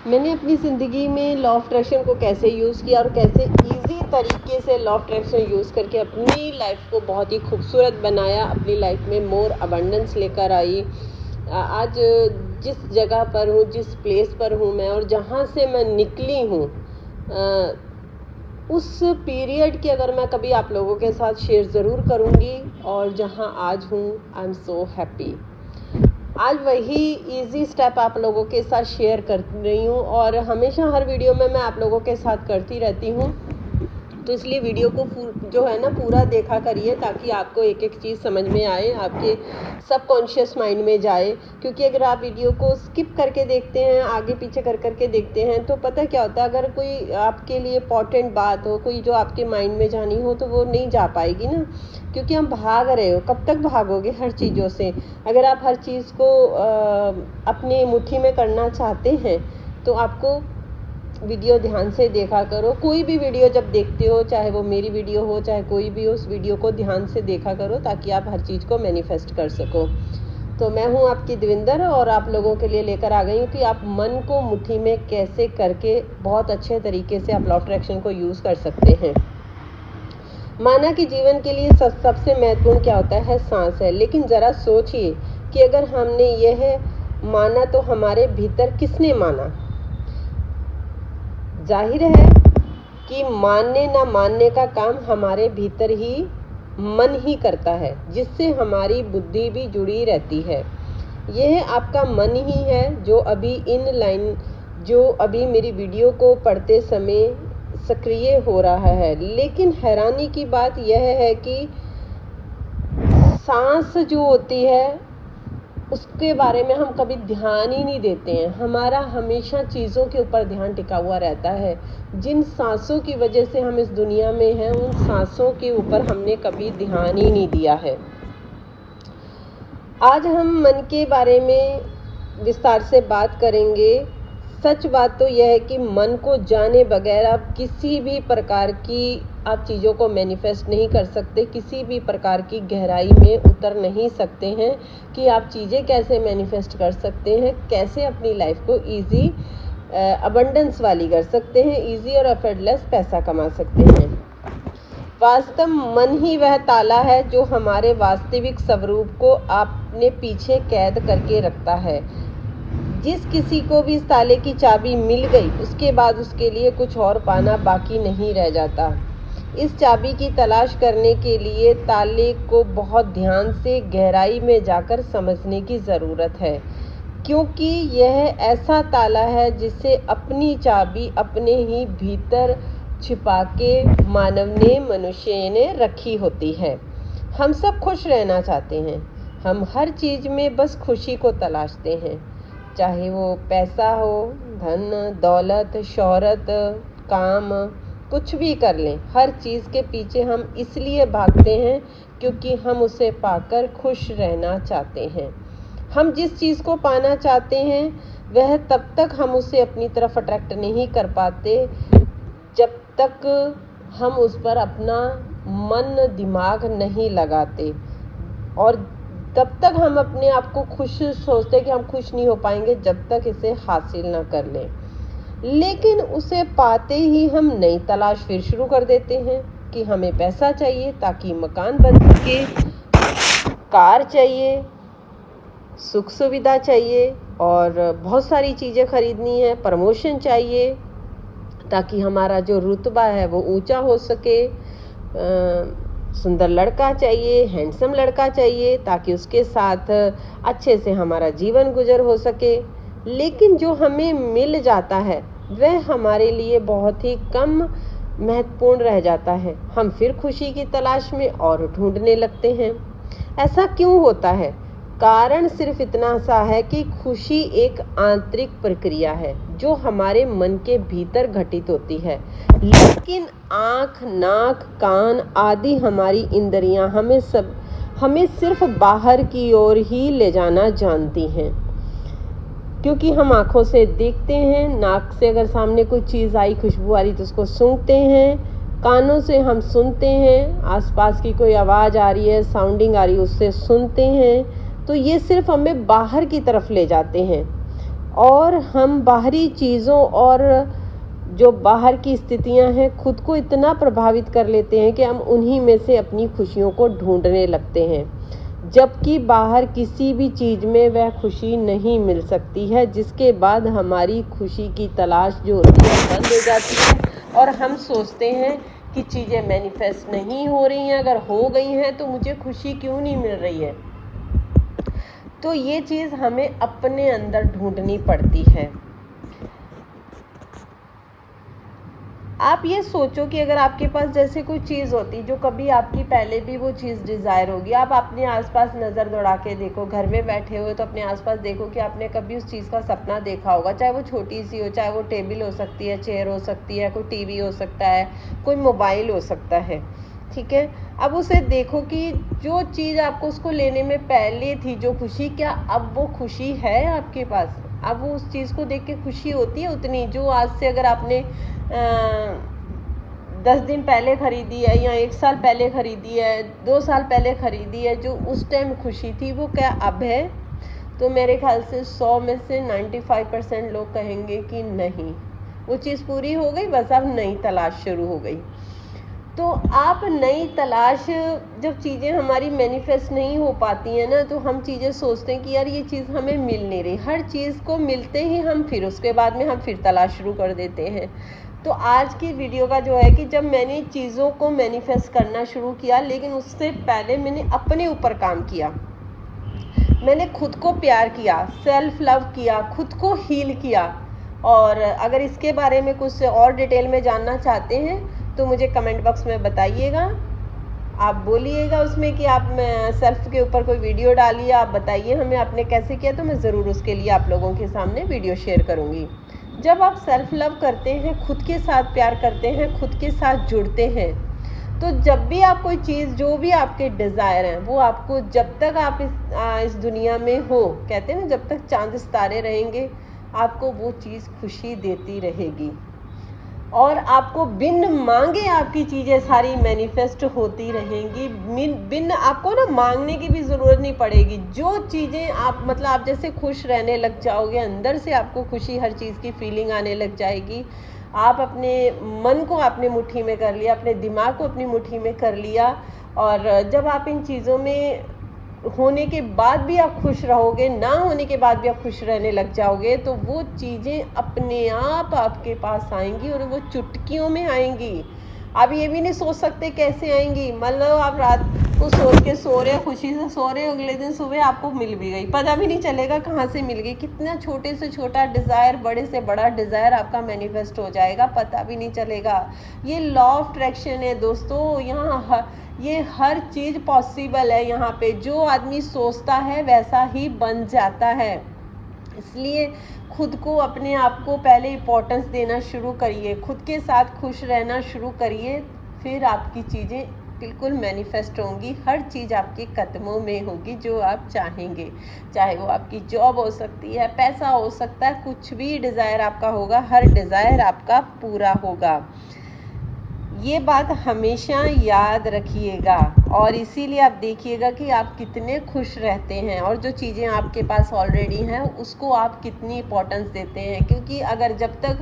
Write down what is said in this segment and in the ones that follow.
मैंने अपनी ज़िंदगी में लॉ ऑफ अट्रैक्शन को कैसे यूज़ किया और कैसे इजी तरीके से लॉ ऑफ अट्रैक्शन यूज़ करके अपनी लाइफ को बहुत ही खूबसूरत बनाया, अपनी लाइफ में मोर अबंडेंस लेकर आई। आज जिस जगह पर हूँ, जिस प्लेस पर हूँ मैं, और जहाँ से मैं निकली हूँ, उस पीरियड की अगर मैं कभी आप लोगों के साथ शेयर ज़रूर करूँगी। और जहाँ आज हूँ, आई एम सो हैप्पी। आज वही इजी स्टेप आप लोगों के साथ शेयर कर रही हूँ, और हमेशा हर वीडियो में मैं आप लोगों के साथ करती रहती हूँ। तो इसलिए वीडियो को जो है ना पूरा देखा करिए, ताकि आपको एक एक चीज़ समझ में आए, आपके सबकॉन्शियस माइंड में जाए। क्योंकि अगर आप वीडियो को स्किप करके देखते हैं, आगे पीछे कर करके देखते हैं, तो पता क्या होता है, अगर कोई आपके लिए इम्पॉर्टेंट बात हो, कोई जो आपके माइंड में जानी हो, तो वो नहीं जा पाएगी ना। क्योंकि हम भाग रहे हो, कब तक भागोगे हर चीज़ों से। अगर आप हर चीज़ को अपनी मुट्ठी में करना चाहते हैं, तो आपको वीडियो ध्यान से देखा करो। कोई भी वीडियो जब देखते हो, चाहे वो मेरी वीडियो हो, चाहे कोई भी हो, उस वीडियो को ध्यान से देखा करो, ताकि आप हर चीज़ को मैनिफेस्ट कर सको। तो मैं हूँ आपकी देविंदर, और आप लोगों के लिए लेकर आ गई हूँ कि आप मन को मुट्ठी में कैसे करके बहुत अच्छे तरीके से आप लॉ ऑफ अट्रैक्शन को यूज़ कर सकते हैं। माना कि जीवन के लिए सबसे महत्वपूर्ण क्या होता है? सांस है। लेकिन ज़रा सोचिए कि अगर हमने यह माना, तो हमारे भीतर किसने माना? जाहिर है कि मानने ना मानने का काम हमारे भीतर ही मन ही करता है, जिससे हमारी बुद्धि भी जुड़ी रहती है। यह आपका मन ही है जो अभी मेरी वीडियो को पढ़ते समय सक्रिय हो रहा है। लेकिन हैरानी की बात यह है कि सांस जो होती है, उसके बारे में हम कभी ध्यान ही नहीं देते हैं। हमारा हमेशा चीज़ों के ऊपर ध्यान टिका हुआ रहता है। जिन सांसों की वजह से हम इस दुनिया में हैं, उन सांसों के ऊपर हमने कभी ध्यान ही नहीं दिया है। आज हम मन के बारे में विस्तार से बात करेंगे। सच बात तो यह है कि मन को जाने बगैर आप किसी भी प्रकार की आप चीज़ों को मैनिफेस्ट नहीं कर सकते, किसी भी प्रकार की गहराई में उतर नहीं सकते हैं कि आप चीज़ें कैसे मैनिफेस्ट कर सकते हैं, कैसे अपनी लाइफ को इजी अबंडेंस वाली कर सकते हैं, इजी और एफर्टलेस पैसा कमा सकते हैं। वास्तव मन ही वह ताला है जो हमारे वास्तविक स्वरूप को अपने पीछे कैद करके रखता है। जिस किसी को भी इस ताले की चाबी मिल गई, उसके बाद उसके लिए कुछ और पाना बाकी नहीं रह जाता। इस चाबी की तलाश करने के लिए ताले को बहुत ध्यान से गहराई में जाकर समझने की ज़रूरत है, क्योंकि यह ऐसा ताला है जिसे अपनी चाबी अपने ही भीतर छिपा के मनुष्य ने रखी होती है। हम सब खुश रहना चाहते हैं। हम हर चीज़ में बस खुशी को तलाशते हैं, चाहे वो पैसा हो, धन दौलत, शोहरत, काम, कुछ भी कर लें। हर चीज़ के पीछे हम इसलिए भागते हैं क्योंकि हम उसे पाकर खुश रहना चाहते हैं। हम जिस चीज़ को पाना चाहते हैं, वह तब तक हम उसे अपनी तरफ अट्रैक्ट नहीं कर पाते जब तक हम उस पर अपना मन दिमाग नहीं लगाते, और तब तक हम अपने आप को खुश सोचते हैं कि हम खुश नहीं हो पाएंगे जब तक इसे हासिल ना कर लें। लेकिन उसे पाते ही हम नई तलाश फिर शुरू कर देते हैं कि हमें पैसा चाहिए ताकि मकान बन सके, कार चाहिए, सुख सुविधा चाहिए, और बहुत सारी चीज़ें खरीदनी है, प्रमोशन चाहिए ताकि हमारा जो रुतबा है वो ऊंचा हो सके, सुंदर लड़का चाहिए, हैंडसम लड़का चाहिए ताकि उसके साथ अच्छे से हमारा जीवन गुजर हो सके। लेकिन जो हमें मिल जाता है वह हमारे लिए बहुत ही कम महत्वपूर्ण रह जाता है। हम फिर खुशी की तलाश में और ढूंढने लगते हैं। ऐसा क्यों होता है? कारण सिर्फ इतना सा है कि खुशी एक आंतरिक प्रक्रिया है जो हमारे मन के भीतर घटित होती है, लेकिन आँख, नाक, कान आदि हमारी इंद्रियां हमें सिर्फ बाहर की ओर ही ले जाना जानती हैं। क्योंकि हम आँखों से देखते हैं, नाक से अगर सामने कोई चीज़ आई, खुशबू आ रही तो उसको सूंघते हैं, कानों से हम सुनते हैं, आसपास की कोई आवाज़ आ रही है, साउंडिंग आ रही है, उससे सुनते हैं। तो ये सिर्फ हमें बाहर की तरफ ले जाते हैं, और हम बाहरी चीज़ों और जो बाहर की स्थितियां हैं खुद को इतना प्रभावित कर लेते हैं कि हम उन्हीं में से अपनी खुशियों को ढूंढने लगते हैं, जबकि बाहर किसी भी चीज़ में वह खुशी नहीं मिल सकती है, जिसके बाद हमारी खुशी की तलाश जो होती है बंद हो जाती है और हम सोचते हैं कि चीज़ें मैनिफेस्ट नहीं हो रही हैं, अगर हो गई हैं तो मुझे खुशी क्यों नहीं मिल रही है। तो ये चीज़ हमें अपने अंदर ढूंढनी पड़ती है। आप ये सोचो कि अगर आपके पास जैसे कोई चीज़ होती जो कभी आपकी पहले भी वो चीज़ डिज़ायर होगी, आप अपने आसपास नज़र दौड़ा के देखो, घर में बैठे हुए तो अपने आसपास देखो कि आपने कभी उस चीज़ का सपना देखा होगा, चाहे वो छोटी सी हो, चाहे वो टेबल हो सकती है, चेयर हो सकती है, कोई टीवी हो सकता है, कोई मोबाइल हो सकता है, ठीक है। अब उसे देखो कि जो चीज़ आपको उसको लेने में पहले थी जो खुशी, क्या अब वो खुशी है आपके पास? अब वो उस चीज़ को देख के खुशी होती है उतनी जो आज से अगर आपने 10 दिन पहले ख़रीदी है या 1 साल पहले ख़रीदी है, 2 साल पहले ख़रीदी है, जो उस टाइम खुशी थी वो क्या अब है? तो मेरे ख्याल से 100 में से 95% लोग कहेंगे कि नहीं, वो चीज़ पूरी हो गई, बस अब नई तलाश शुरू हो गई। तो आप नई तलाश, जब चीज़ें हमारी मैनिफेस्ट नहीं हो पाती हैं ना, तो हम चीज़ें सोचते हैं कि यार ये चीज़ हमें मिल नहीं रही। हर चीज़ को मिलते ही हम फिर उसके बाद में हम फिर तलाश शुरू कर देते हैं। तो आज की वीडियो का जो है कि जब मैंने चीज़ों को मैनिफेस्ट करना शुरू किया, लेकिन उससे पहले मैंने अपने ऊपर काम किया, मैंने खुद को प्यार किया, सेल्फ लव किया, खुद को हील किया। और अगर इसके बारे में कुछ और डिटेल में जानना चाहते हैं तो मुझे कमेंट बॉक्स में बताइएगा, आप बोलिएगा उसमें कि आप सेल्फ के ऊपर कोई वीडियो डालिए, आप बताइए हमें आपने कैसे किया, तो मैं ज़रूर उसके लिए आप लोगों के सामने वीडियो शेयर करूँगी। जब आप सेल्फ लव करते हैं, खुद के साथ प्यार करते हैं, खुद के साथ जुड़ते हैं, तो जब भी आप कोई चीज़, जो भी आपके डिज़ायर हैं, वो आपको, जब तक आप इस दुनिया में हो, कहते हैं ना जब तक चांद सितारे रहेंगे, आपको वो चीज़ खुशी देती रहेगी और आपको बिन मांगे आपकी चीज़ें सारी मैनिफेस्ट होती रहेंगी। बिन आपको ना मांगने की भी ज़रूरत नहीं पड़ेगी। जो चीज़ें आप, मतलब आप जैसे खुश रहने लग जाओगे, अंदर से आपको खुशी, हर चीज़ की फीलिंग आने लग जाएगी। आप अपने मन को आपने मुट्ठी में कर लिया, अपने दिमाग को अपनी मुट्ठी में कर लिया, और जब आप इन चीज़ों में होने के बाद भी आप खुश रहोगे, ना होने के बाद भी आप खुश रहने लग जाओगे, तो वो चीज़ें अपने आप आपके पास आएंगी और वो चुटकियों में आएंगी। आप ये भी नहीं सोच सकते कैसे आएंगी। मतलब आप रात को सोच के सो रहे, खुशी से सो रहे, अगले दिन सुबह आपको मिल भी गई, पता भी नहीं चलेगा कहाँ से मिल गई। कितना छोटे से छोटा डिज़ायर, बड़े से बड़ा डिज़ायर आपका मैनिफेस्ट हो जाएगा, पता भी नहीं चलेगा। ये लॉ ऑफ अट्रैक्शन है दोस्तों। यहाँ ये हर चीज़ पॉसिबल है। यहाँ पे जो आदमी सोचता है वैसा ही बन जाता है। इसलिए खुद को, अपने आप को पहले इम्पोर्टेंस देना शुरू करिए, खुद के साथ खुश रहना शुरू करिए, फिर आपकी चीज़ें बिल्कुल मैनिफेस्ट होंगी। हर चीज़ आपके कदमों में होगी जो आप चाहेंगे, चाहे वो आपकी जॉब हो सकती है, पैसा हो सकता है, कुछ भी डिज़ायर आपका होगा, हर डिज़ायर आपका पूरा होगा। ये बात हमेशा याद रखिएगा और इसीलिए आप देखिएगा कि आप कितने खुश रहते हैं और जो चीज़ें आपके पास ऑलरेडी हैं उसको आप कितनी इम्पोर्टेंस देते हैं। क्योंकि अगर जब तक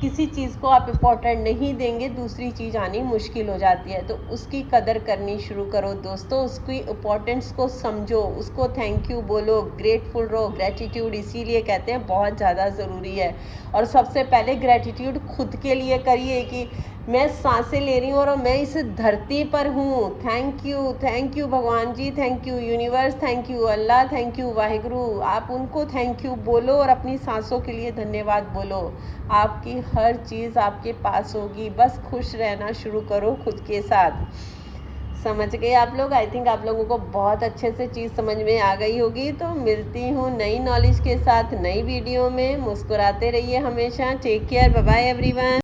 किसी चीज़ को आप इम्पोर्टेंट नहीं देंगे, दूसरी चीज़ आनी मुश्किल हो जाती है। तो उसकी कदर करनी शुरू करो दोस्तों, उसकी इम्पोर्टेंस को समझो, उसको थैंक यू बोलो, ग्रेटफुल रहो। ग्रेटिट्यूड इसीलिए कहते हैं बहुत ज़्यादा ज़रूरी है। और सबसे पहले ग्रेटिट्यूड खुद के लिए करिए कि मैं सांसें ले रही हूँ और मैं इस धरती पर हूँ। थैंक यू भगवान जी, thank you universe, thank you Allah, thank you Waheguru. आप उनको थैंक यू बोलो और अपनी सांसों के लिए धन्यवाद बोलो। आपकी हर चीज़ आपके पास होगी, बस खुश रहना शुरू करो खुद के साथ। समझ गए आप लोग? आई थिंक आप लोगों को बहुत अच्छे से चीज़ समझ में आ गई होगी। तो मिलती हूँ नई नॉलेज के साथ नई वीडियो में। मुस्कुराते रहिए हमेशा। Take care, bye bye everyone.